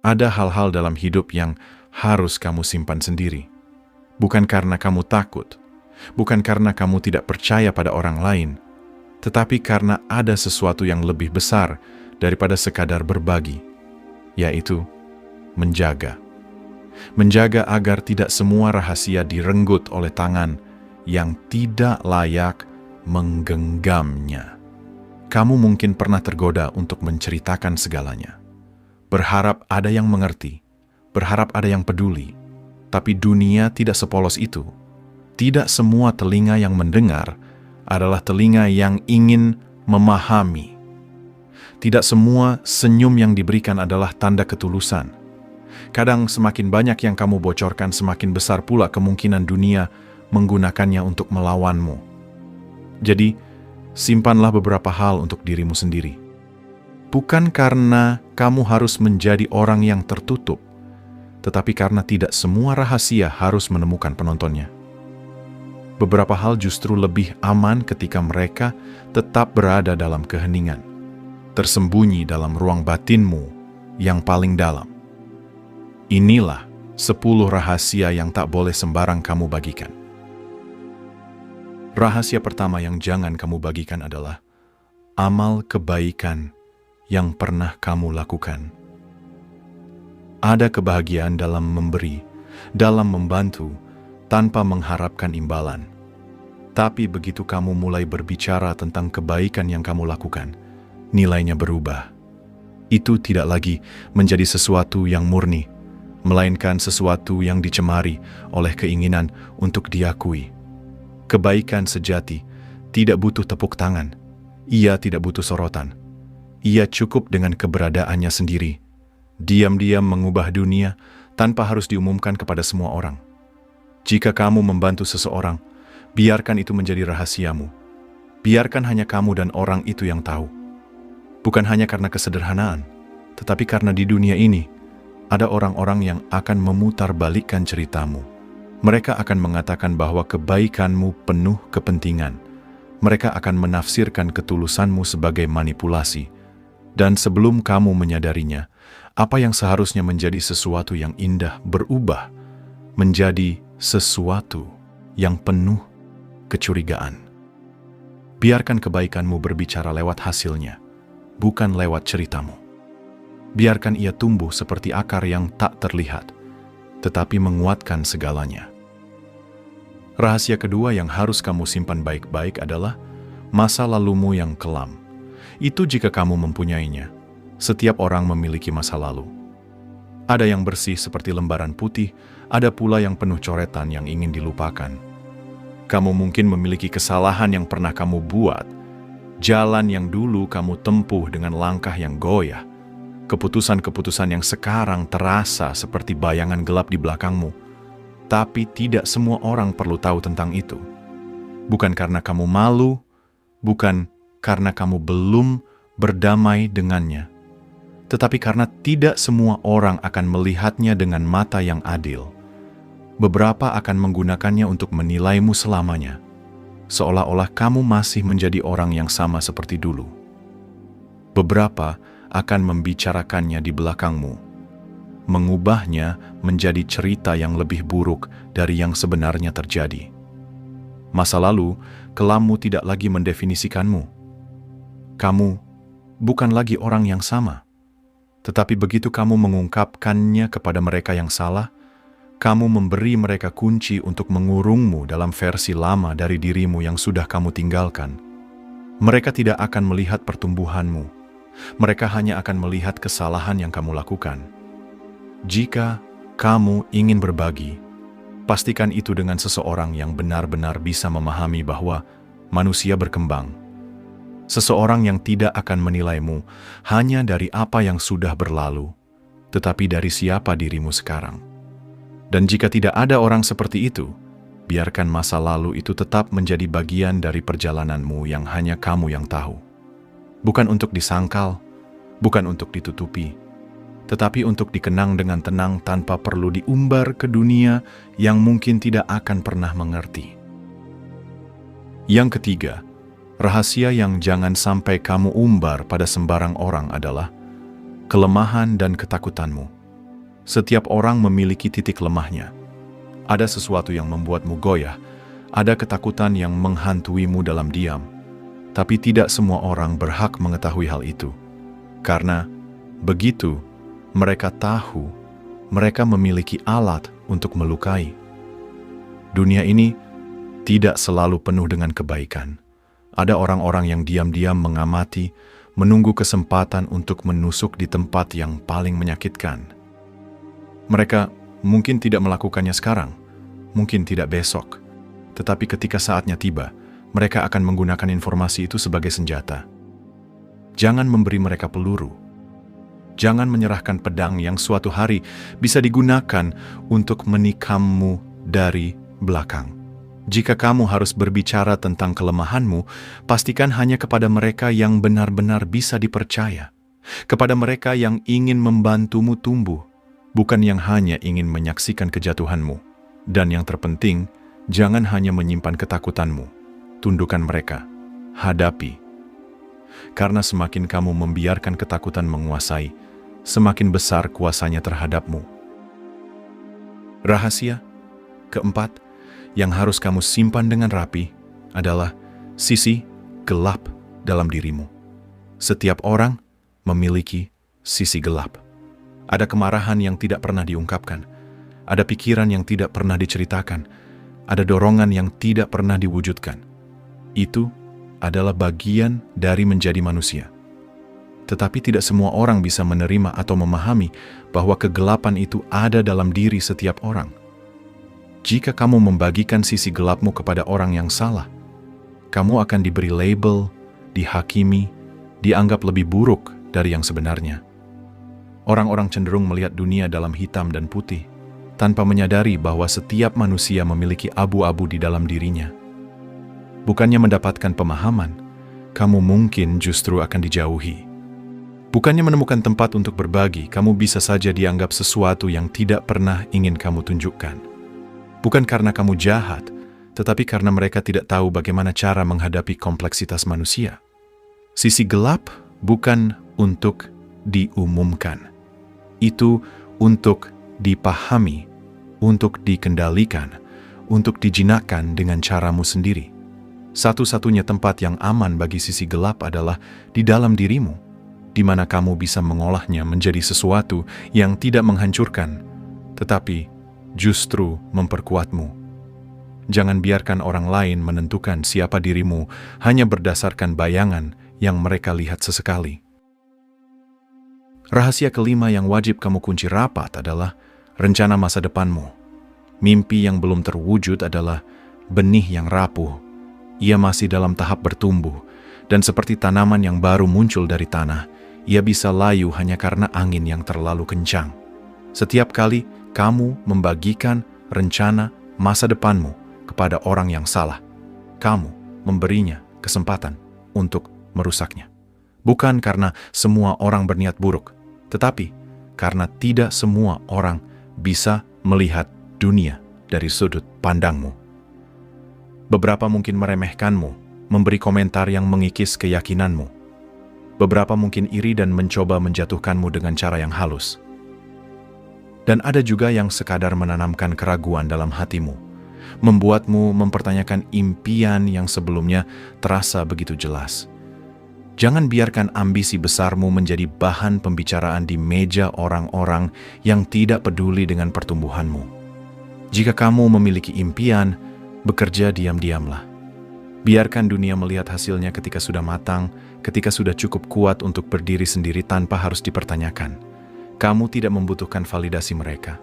Ada hal-hal dalam hidup yang harus kamu simpan sendiri. Bukan karena kamu takut, bukan karena kamu tidak percaya pada orang lain, tetapi karena ada sesuatu yang lebih besar daripada sekadar berbagi, yaitu menjaga. Menjaga agar tidak semua rahasia direnggut oleh tangan yang tidak layak menggenggamnya. Kamu mungkin pernah tergoda untuk menceritakan segalanya. Berharap ada yang mengerti, berharap ada yang peduli. Tapi dunia tidak sepolos itu. Tidak semua telinga yang mendengar adalah telinga yang ingin memahami. Tidak semua senyum yang diberikan adalah tanda ketulusan. Kadang semakin banyak yang kamu bocorkan, semakin besar pula kemungkinan dunia menggunakannya untuk melawanmu. Jadi, simpanlah beberapa hal untuk dirimu sendiri. Bukan karena kamu harus menjadi orang yang tertutup, tetapi karena tidak semua rahasia harus menemukan penontonnya. Beberapa hal justru lebih aman ketika mereka tetap berada dalam keheningan, tersembunyi dalam ruang batinmu yang paling dalam. Inilah 10 rahasia yang tak boleh sembarang kamu bagikan. Rahasia pertama yang jangan kamu bagikan adalah amal kebaikan yang pernah kamu lakukan. Ada kebahagiaan dalam memberi, dalam membantu, tanpa mengharapkan imbalan. Tapi begitu kamu mulai berbicara tentang kebaikan yang kamu lakukan, nilainya berubah. Itu tidak lagi menjadi sesuatu yang murni, melainkan sesuatu yang dicemari oleh keinginan untuk diakui. Kebaikan sejati tidak butuh tepuk tangan. Ia tidak butuh sorotan. Ia cukup dengan keberadaannya sendiri. Diam-diam mengubah dunia tanpa harus diumumkan kepada semua orang. Jika kamu membantu seseorang, biarkan itu menjadi rahasiamu. Biarkan hanya kamu dan orang itu yang tahu. Bukan hanya karena kesederhanaan, tetapi karena di dunia ini ada orang-orang yang akan memutarbalikkan ceritamu. Mereka akan mengatakan bahwa kebaikanmu penuh kepentingan. Mereka akan menafsirkan ketulusanmu sebagai manipulasi. Dan sebelum kamu menyadarinya, apa yang seharusnya menjadi sesuatu yang indah berubah menjadi sesuatu yang penuh kecurigaan. Biarkan kebaikanmu berbicara lewat hasilnya, bukan lewat ceritamu. Biarkan ia tumbuh seperti akar yang tak terlihat, tetapi menguatkan segalanya. Rahasia kedua yang harus kamu simpan baik-baik adalah masa lalumu yang kelam. Itu jika kamu mempunyainya. Setiap orang memiliki masa lalu. Ada yang bersih seperti lembaran putih, ada pula yang penuh coretan yang ingin dilupakan. Kamu mungkin memiliki kesalahan yang pernah kamu buat, jalan yang dulu kamu tempuh dengan langkah yang goyah, keputusan-keputusan yang sekarang terasa seperti bayangan gelap di belakangmu. Tapi tidak semua orang perlu tahu tentang itu. Bukan karena kamu malu, bukan karena kamu belum berdamai dengannya, tetapi karena tidak semua orang akan melihatnya dengan mata yang adil. Beberapa akan menggunakannya untuk menilaimu selamanya, seolah-olah kamu masih menjadi orang yang sama seperti dulu. Beberapa akan membicarakannya di belakangmu, mengubahnya menjadi cerita yang lebih buruk dari yang sebenarnya terjadi. Masa lalu, kelammu tidak lagi mendefinisikanmu. Kamu bukan lagi orang yang sama. Tetapi begitu kamu mengungkapkannya kepada mereka yang salah, kamu memberi mereka kunci untuk mengurungmu dalam versi lama dari dirimu yang sudah kamu tinggalkan. Mereka tidak akan melihat pertumbuhanmu. Mereka hanya akan melihat kesalahan yang kamu lakukan. Jika kamu ingin berbagi, pastikan itu dengan seseorang yang benar-benar bisa memahami bahwa manusia berkembang. Seseorang yang tidak akan menilaimu hanya dari apa yang sudah berlalu, tetapi dari siapa dirimu sekarang. Dan jika tidak ada orang seperti itu, biarkan masa lalu itu tetap menjadi bagian dari perjalananmu yang hanya kamu yang tahu. Bukan untuk disangkal, bukan untuk ditutupi, tetapi untuk dikenang dengan tenang tanpa perlu diumbar ke dunia yang mungkin tidak akan pernah mengerti. Yang ketiga, rahasia yang jangan sampai kamu umbar pada sembarang orang adalah kelemahan dan ketakutanmu. Setiap orang memiliki titik lemahnya. Ada sesuatu yang membuatmu goyah, ada ketakutan yang menghantuimu dalam diam. Tapi tidak semua orang berhak mengetahui hal itu. Karena begitu, mereka tahu mereka memiliki alat untuk melukai. Dunia ini tidak selalu penuh dengan kebaikan. Ada orang-orang yang diam-diam mengamati, menunggu kesempatan untuk menusuk di tempat yang paling menyakitkan. Mereka mungkin tidak melakukannya sekarang, mungkin tidak besok, tetapi ketika saatnya tiba, mereka akan menggunakan informasi itu sebagai senjata. Jangan memberi mereka peluru. Jangan menyerahkan pedang yang suatu hari bisa digunakan untuk menikammu dari belakang. Jika kamu harus berbicara tentang kelemahanmu, pastikan hanya kepada mereka yang benar-benar bisa dipercaya. Kepada mereka yang ingin membantumu tumbuh, bukan yang hanya ingin menyaksikan kejatuhanmu. Dan yang terpenting, jangan hanya menyimpan ketakutanmu. Tundukkan mereka. Hadapi. Karena semakin kamu membiarkan ketakutan menguasai, semakin besar kuasanya terhadapmu. Rahasia keempat yang harus kamu simpan dengan rapi adalah sisi gelap dalam dirimu. Setiap orang memiliki sisi gelap. Ada kemarahan yang tidak pernah diungkapkan. Ada pikiran yang tidak pernah diceritakan. Ada dorongan yang tidak pernah diwujudkan. Itu adalah bagian dari menjadi manusia. Tetapi tidak semua orang bisa menerima atau memahami bahwa kegelapan itu ada dalam diri setiap orang. Jika kamu membagikan sisi gelapmu kepada orang yang salah, kamu akan diberi label, dihakimi, dianggap lebih buruk dari yang sebenarnya. Orang-orang cenderung melihat dunia dalam hitam dan putih, tanpa menyadari bahwa setiap manusia memiliki abu-abu di dalam dirinya. Bukannya mendapatkan pemahaman, kamu mungkin justru akan dijauhi. Bukannya menemukan tempat untuk berbagi, kamu bisa saja dianggap sesuatu yang tidak pernah ingin kamu tunjukkan. Bukan karena kamu jahat, tetapi karena mereka tidak tahu bagaimana cara menghadapi kompleksitas manusia. Sisi gelap bukan untuk diumumkan. Itu untuk dipahami, untuk dikendalikan, untuk dijinakkan dengan caramu sendiri. Satu-satunya tempat yang aman bagi sisi gelap adalah di dalam dirimu, di mana kamu bisa mengolahnya menjadi sesuatu yang tidak menghancurkan, tetapi justru memperkuatmu. Jangan biarkan orang lain menentukan siapa dirimu hanya berdasarkan bayangan yang mereka lihat sesekali. Rahasia kelima yang wajib kamu kunci rapat adalah rencana masa depanmu. Mimpi yang belum terwujud adalah benih yang rapuh. Ia masih dalam tahap bertumbuh, dan seperti tanaman yang baru muncul dari tanah, ia bisa layu hanya karena angin yang terlalu kencang. Setiap kali kamu membagikan rencana masa depanmu kepada orang yang salah, kamu memberinya kesempatan untuk merusaknya. Bukan karena semua orang berniat buruk, tetapi karena tidak semua orang bisa melihat dunia dari sudut pandangmu. Beberapa mungkin meremehkanmu, memberi komentar yang mengikis keyakinanmu. Beberapa mungkin iri dan mencoba menjatuhkanmu dengan cara yang halus. Dan ada juga yang sekadar menanamkan keraguan dalam hatimu, membuatmu mempertanyakan impian yang sebelumnya terasa begitu jelas. Jangan biarkan ambisi besarmu menjadi bahan pembicaraan di meja orang-orang yang tidak peduli dengan pertumbuhanmu. Jika kamu memiliki impian, bekerja diam-diamlah. Biarkan dunia melihat hasilnya ketika sudah matang, ketika sudah cukup kuat untuk berdiri sendiri tanpa harus dipertanyakan. Kamu tidak membutuhkan validasi mereka.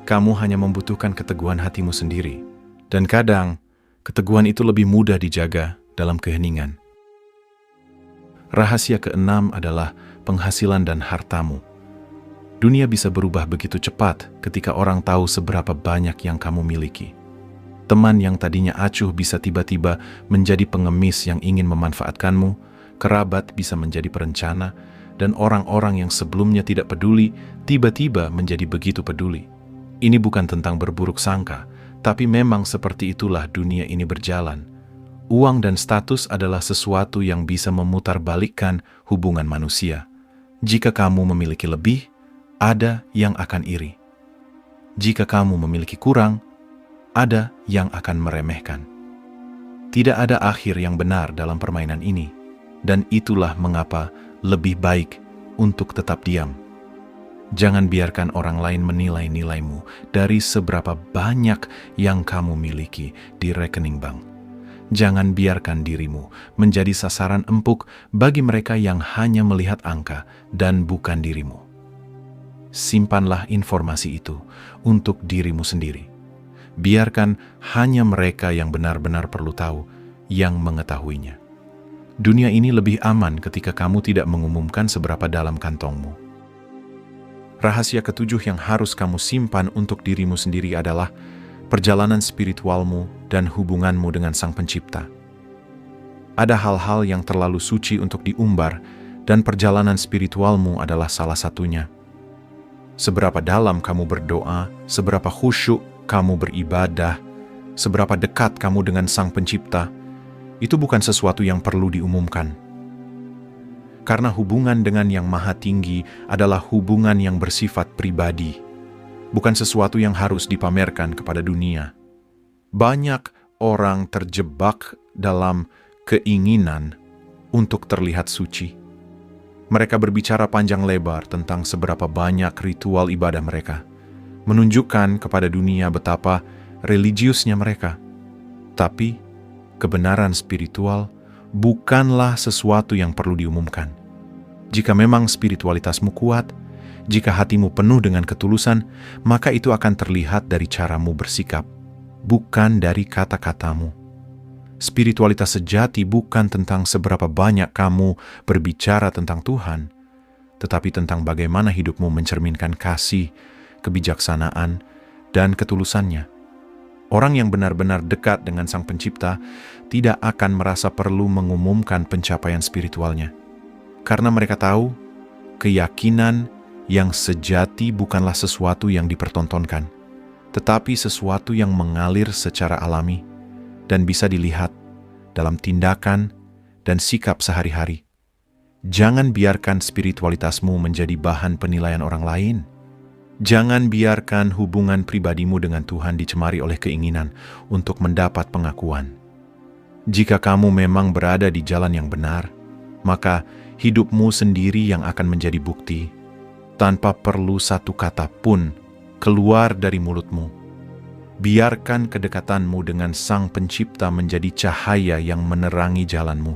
Kamu hanya membutuhkan keteguhan hatimu sendiri. Dan kadang, keteguhan itu lebih mudah dijaga dalam keheningan. Rahasia keenam adalah penghasilan dan hartamu. Dunia bisa berubah begitu cepat ketika orang tahu seberapa banyak yang kamu miliki. Teman yang tadinya acuh bisa tiba-tiba menjadi pengemis yang ingin memanfaatkanmu, kerabat bisa menjadi perencana, dan orang-orang yang sebelumnya tidak peduli, tiba-tiba menjadi begitu peduli. Ini bukan tentang berburuk sangka, tapi memang seperti itulah dunia ini berjalan. Uang dan status adalah sesuatu yang bisa memutarbalikkan hubungan manusia. Jika kamu memiliki lebih, ada yang akan iri. Jika kamu memiliki kurang, ada yang akan meremehkan. Tidak ada akhir yang benar dalam permainan ini, dan itulah mengapa lebih baik untuk tetap diam. Jangan biarkan orang lain menilai nilaimu dari seberapa banyak yang kamu miliki di rekening bank. Jangan biarkan dirimu menjadi sasaran empuk bagi mereka yang hanya melihat angka dan bukan dirimu. Simpanlah informasi itu untuk dirimu sendiri. Biarkan hanya mereka yang benar-benar perlu tahu yang mengetahuinya. Dunia ini lebih aman ketika kamu tidak mengumumkan seberapa dalam kantongmu. Rahasia ketujuh yang harus kamu simpan untuk dirimu sendiri adalah perjalanan spiritualmu dan hubunganmu dengan Sang Pencipta. Ada hal-hal yang terlalu suci untuk diumbar, dan perjalanan spiritualmu adalah salah satunya. Seberapa dalam kamu berdoa, seberapa khusyuk kamu beribadah, seberapa dekat kamu dengan Sang Pencipta, itu bukan sesuatu yang perlu diumumkan. Karena hubungan dengan Yang Maha Tinggi adalah hubungan yang bersifat pribadi, bukan sesuatu yang harus dipamerkan kepada dunia. Banyak orang terjebak dalam keinginan untuk terlihat suci. Mereka berbicara panjang lebar tentang seberapa banyak ritual ibadah mereka, menunjukkan kepada dunia betapa religiusnya mereka. Tapi, kebenaran spiritual bukanlah sesuatu yang perlu diumumkan. Jika memang spiritualitasmu kuat, jika hatimu penuh dengan ketulusan, maka itu akan terlihat dari caramu bersikap, bukan dari kata-katamu. Spiritualitas sejati bukan tentang seberapa banyak kamu berbicara tentang Tuhan, tetapi tentang bagaimana hidupmu mencerminkan kasih, kebijaksanaan, dan ketulusannya. Orang yang benar-benar dekat dengan Sang Pencipta tidak akan merasa perlu mengumumkan pencapaian spiritualnya, karena mereka tahu keyakinan yang sejati bukanlah sesuatu yang dipertontonkan, tetapi sesuatu yang mengalir secara alami dan bisa dilihat dalam tindakan dan sikap sehari-hari. Jangan biarkan spiritualitasmu menjadi bahan penilaian orang lain. Jangan biarkan hubungan pribadimu dengan Tuhan dicemari oleh keinginan untuk mendapat pengakuan. Jika kamu memang berada di jalan yang benar, maka hidupmu sendiri yang akan menjadi bukti, tanpa perlu satu kata pun keluar dari mulutmu. Biarkan kedekatanmu dengan Sang Pencipta menjadi cahaya yang menerangi jalanmu,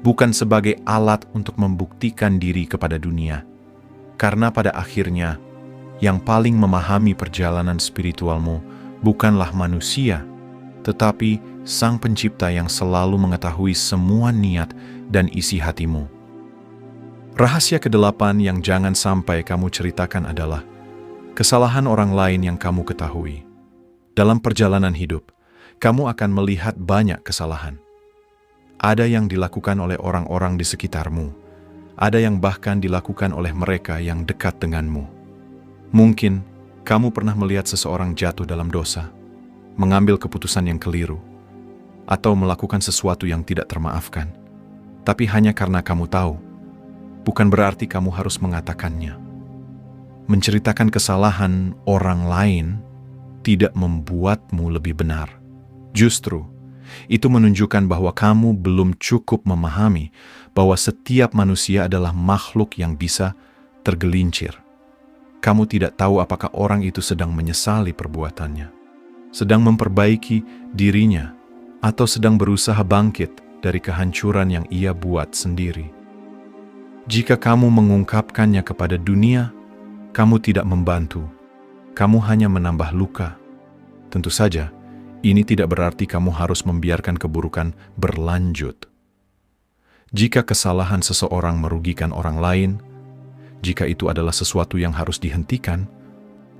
bukan sebagai alat untuk membuktikan diri kepada dunia. Karena pada akhirnya, yang paling memahami perjalanan spiritualmu bukanlah manusia, tetapi Sang Pencipta yang selalu mengetahui semua niat dan isi hatimu. Rahasia ke-8 yang jangan sampai kamu ceritakan adalah kesalahan orang lain yang kamu ketahui. Dalam perjalanan hidup, kamu akan melihat banyak kesalahan. Ada yang dilakukan oleh orang-orang di sekitarmu, ada yang bahkan dilakukan oleh mereka yang dekat denganmu. Mungkin kamu pernah melihat seseorang jatuh dalam dosa, mengambil keputusan yang keliru, atau melakukan sesuatu yang tidak termaafkan. Tapi hanya karena kamu tahu, bukan berarti kamu harus mengatakannya. Menceritakan kesalahan orang lain tidak membuatmu lebih benar. Justru, itu menunjukkan bahwa kamu belum cukup memahami bahwa setiap manusia adalah makhluk yang bisa tergelincir. Kamu tidak tahu apakah orang itu sedang menyesali perbuatannya, sedang memperbaiki dirinya, atau sedang berusaha bangkit dari kehancuran yang ia buat sendiri. Jika kamu mengungkapkannya kepada dunia, kamu tidak membantu. Kamu hanya menambah luka. Tentu saja, ini tidak berarti kamu harus membiarkan keburukan berlanjut. Jika kesalahan seseorang merugikan orang lain, jika itu adalah sesuatu yang harus dihentikan,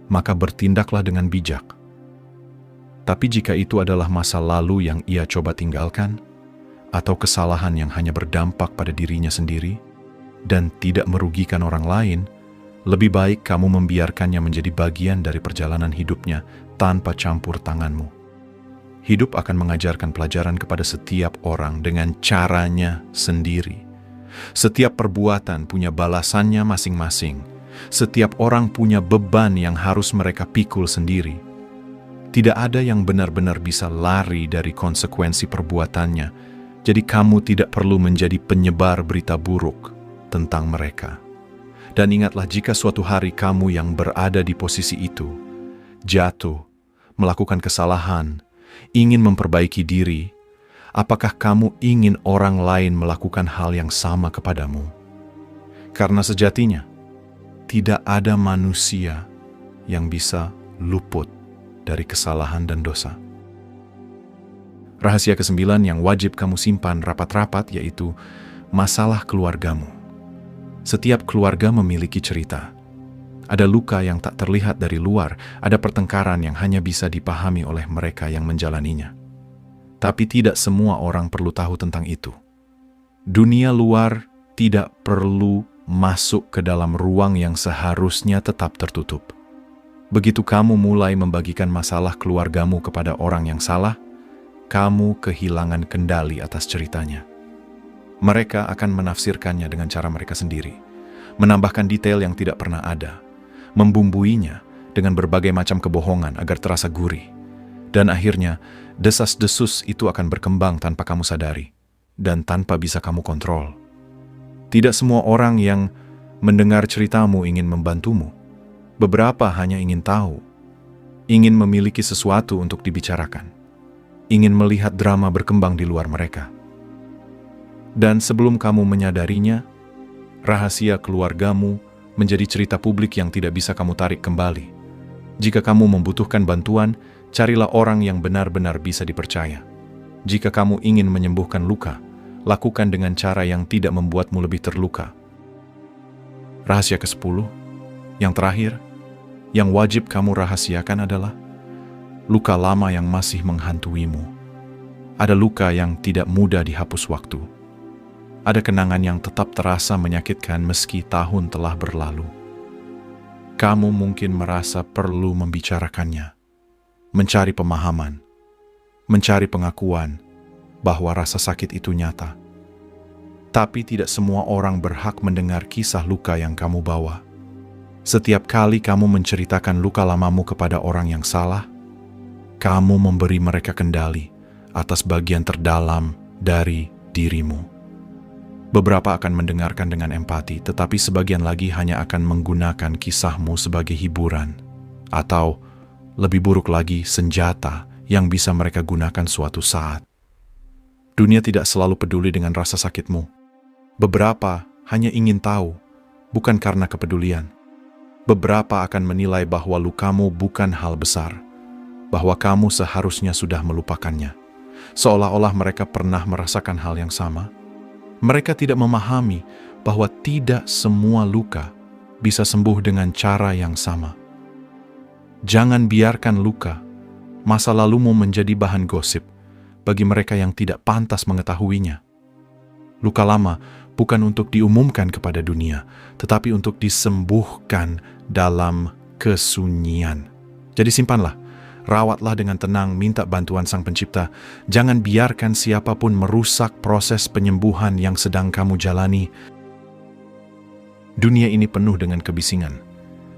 maka bertindaklah dengan bijak. Tapi jika itu adalah masa lalu yang ia coba tinggalkan, atau kesalahan yang hanya berdampak pada dirinya sendiri, dan tidak merugikan orang lain, lebih baik kamu membiarkannya menjadi bagian dari perjalanan hidupnya tanpa campur tanganmu. Hidup akan mengajarkan pelajaran kepada setiap orang dengan caranya sendiri. Setiap perbuatan punya balasannya masing-masing, Setiap orang punya beban yang harus mereka pikul sendiri. Tidak ada yang benar-benar bisa lari dari konsekuensi perbuatannya, jadi kamu tidak perlu menjadi penyebar berita buruk tentang mereka. Dan ingatlah, jika suatu hari kamu yang berada di posisi itu, jatuh, melakukan kesalahan, ingin memperbaiki diri, apakah kamu ingin orang lain melakukan hal yang sama kepadamu? Karena sejatinya, tidak ada manusia yang bisa luput dari kesalahan dan dosa. Rahasia ke-9 yang wajib kamu simpan rapat-rapat yaitu masalah keluargamu. Setiap keluarga memiliki cerita. Ada luka yang tak terlihat dari luar, ada pertengkaran yang hanya bisa dipahami oleh mereka yang menjalaninya. Tapi tidak semua orang perlu tahu tentang itu. Dunia luar tidak perlu masuk ke dalam ruang yang seharusnya tetap tertutup. Begitu kamu mulai membagikan masalah keluargamu kepada orang yang salah, kamu kehilangan kendali atas ceritanya. Mereka akan menafsirkannya dengan cara mereka sendiri, menambahkan detail yang tidak pernah ada, membumbuinya dengan berbagai macam kebohongan agar terasa gurih. Dan akhirnya, desas-desus itu akan berkembang tanpa kamu sadari, dan tanpa bisa kamu kontrol. Tidak semua orang yang mendengar ceritamu ingin membantumu. Beberapa hanya ingin tahu, ingin memiliki sesuatu untuk dibicarakan, ingin melihat drama berkembang di luar mereka. Dan sebelum kamu menyadarinya, rahasia keluargamu menjadi cerita publik yang tidak bisa kamu tarik kembali. Jika kamu membutuhkan bantuan, carilah orang yang benar-benar bisa dipercaya. Jika kamu ingin menyembuhkan luka, lakukan dengan cara yang tidak membuatmu lebih terluka. Rahasia ke-10, yang terakhir, yang wajib kamu rahasiakan adalah luka lama yang masih menghantuimu. Ada luka yang tidak mudah dihapus waktu. Ada kenangan yang tetap terasa menyakitkan meski tahun telah berlalu. Kamu mungkin merasa perlu membicarakannya, mencari pemahaman, mencari pengakuan bahwa rasa sakit itu nyata. Tapi tidak semua orang berhak mendengar kisah luka yang kamu bawa. Setiap kali kamu menceritakan luka lamamu kepada orang yang salah, kamu memberi mereka kendali atas bagian terdalam dari dirimu. Beberapa akan mendengarkan dengan empati, tetapi sebagian lagi hanya akan menggunakan kisahmu sebagai hiburan, atau lebih buruk lagi, senjata yang bisa mereka gunakan suatu saat. Dunia tidak selalu peduli dengan rasa sakitmu. Beberapa hanya ingin tahu, bukan karena kepedulian. Beberapa akan menilai bahwa lukamu bukan hal besar, bahwa kamu seharusnya sudah melupakannya, seolah-olah mereka pernah merasakan hal yang sama. Mereka tidak memahami bahwa tidak semua luka bisa sembuh dengan cara yang sama. Jangan biarkan luka, masa lalumu menjadi bahan gosip bagi mereka yang tidak pantas mengetahuinya. Luka lama bukan untuk diumumkan kepada dunia, tetapi untuk disembuhkan dalam kesunyian. Jadi simpanlah, rawatlah dengan tenang, minta bantuan Sang Pencipta. Jangan biarkan siapapun merusak proses penyembuhan yang sedang kamu jalani. Dunia ini penuh dengan kebisingan,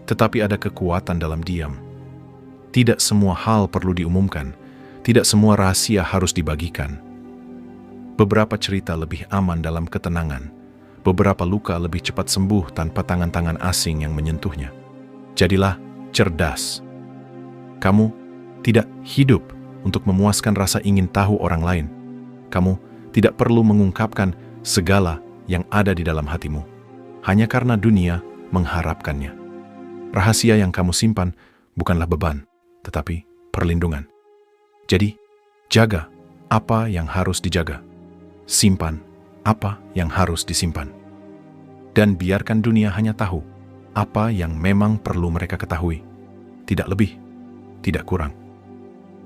tetapi ada kekuatan dalam diam. Tidak semua hal perlu diumumkan, tidak semua rahasia harus dibagikan. Beberapa cerita lebih aman dalam ketenangan, beberapa luka lebih cepat sembuh tanpa tangan-tangan asing yang menyentuhnya. Jadilah cerdas. Kamu tidak hidup untuk memuaskan rasa ingin tahu orang lain. Kamu tidak perlu mengungkapkan segala yang ada di dalam hatimu, hanya karena dunia mengharapkannya. Rahasia yang kamu simpan bukanlah beban, tetapi perlindungan. Jadi, jaga apa yang harus dijaga. Simpan apa yang harus disimpan. Dan biarkan dunia hanya tahu apa yang memang perlu mereka ketahui. Tidak lebih, tidak kurang.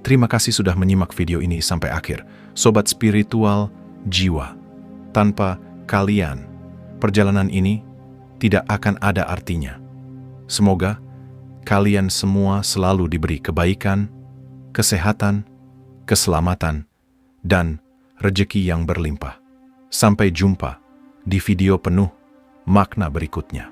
Terima kasih sudah menyimak video ini sampai akhir, Sobat Spiritual Jiwa. Tanpa kalian, perjalanan ini tidak akan ada artinya. Semoga kalian semua selalu diberi kebaikan, kesehatan, keselamatan, dan rejeki yang berlimpah. Sampai jumpa di video penuh makna berikutnya.